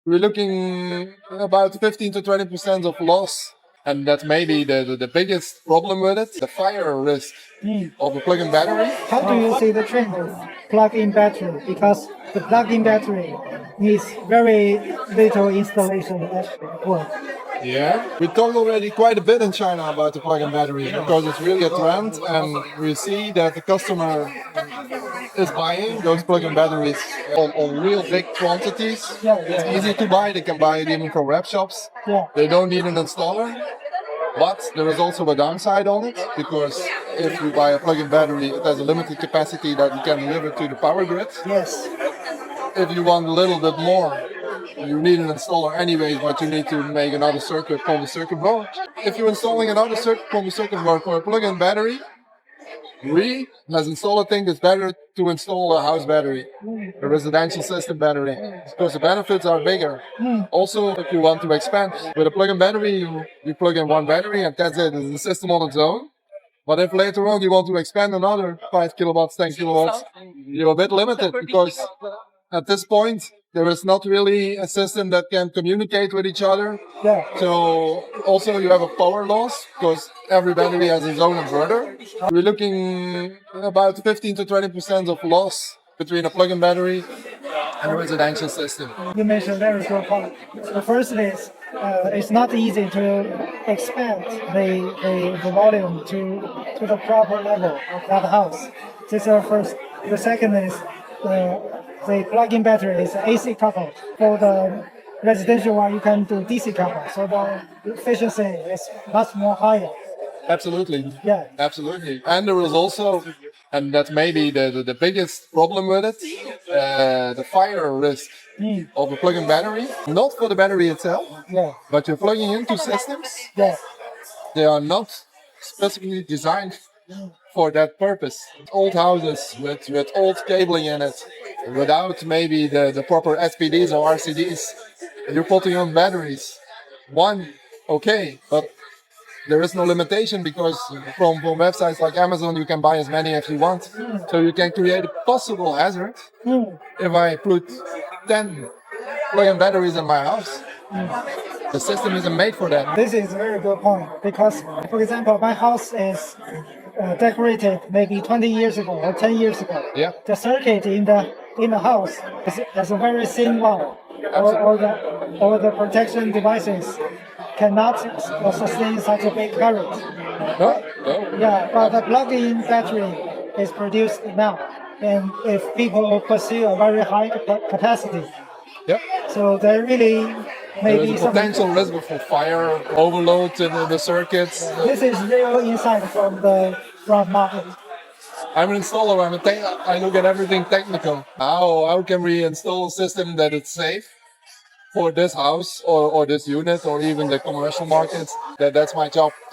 we're looking about 15 to 20% of loss. And that's maybe the biggest problem with it, the fire risk of a plug-in battery. How do you see the trend of plug-in battery? Because the plug-in battery needs very little installation work. Yeah, we talked already quite a bit in China about the plug-in battery because it's really a trend, and we see that the customer is buying those plug-in batteries on real big quantities. It's easy to buy; they can buy it even from web shops. They don't need an installer. But there is also a downside on it, because if you buy a plug-in battery, it has a limited capacity that you can deliver to the power grid. Yes. If you want a little bit more, you need an installer anyways, but you need to make another circuit called the circuit board. If you're installing another circuit called the circuit board for a plug-in battery, we, as installer, think it's better to install a house battery, a residential system battery, because the benefits are bigger. Also, if you want to expand with a plug-in battery, you plug in one battery and that's it. It's a system on its own. But if later on you want to expand another 5 kilowatts, 10 kilowatts, you're a bit limited, because at this point, there is not really a system that can communicate with each other. So also you have a power loss, because every battery has its own inverter. We're looking about 15 to 20% of loss between a plug-in battery and a residential system. You mentioned very good point. The first is it's not easy to expand the volume to the proper level of that house. This is the first. The second is the plug-in battery is AC coupled. For the residential one, you can do DC coupled, so the efficiency is much more higher. Absolutely. Yeah. Absolutely. And there is also, and that's maybe the biggest problem with it, the fire risk of a plug-in battery. Not for the battery itself, but you're plugging into systems. They are not specifically designed for that purpose. Old houses with old cabling in it, without maybe the proper SPDs or RCDs, you're putting on batteries. One, okay, but there is no limitation, because from websites like Amazon you can buy as many as you want. So you can create a possible hazard. If I put 10 plug-in batteries in my house, the system isn't made for that. This is a very good point, because, for example, my house is decorated maybe 20 years ago or 10 years ago. The circuit in the house is a very thin one, or the protection devices cannot sustain such a big current. No. Yeah, but the plug-in battery is produced now, and if people pursue a very high capacity, so there really may be some potential risk for fire overload in the circuits. This is real insight from the market. I'm an installer. I look at everything technical. How can we install a system that is safe for this house or this unit or even the commercial markets? That's my job.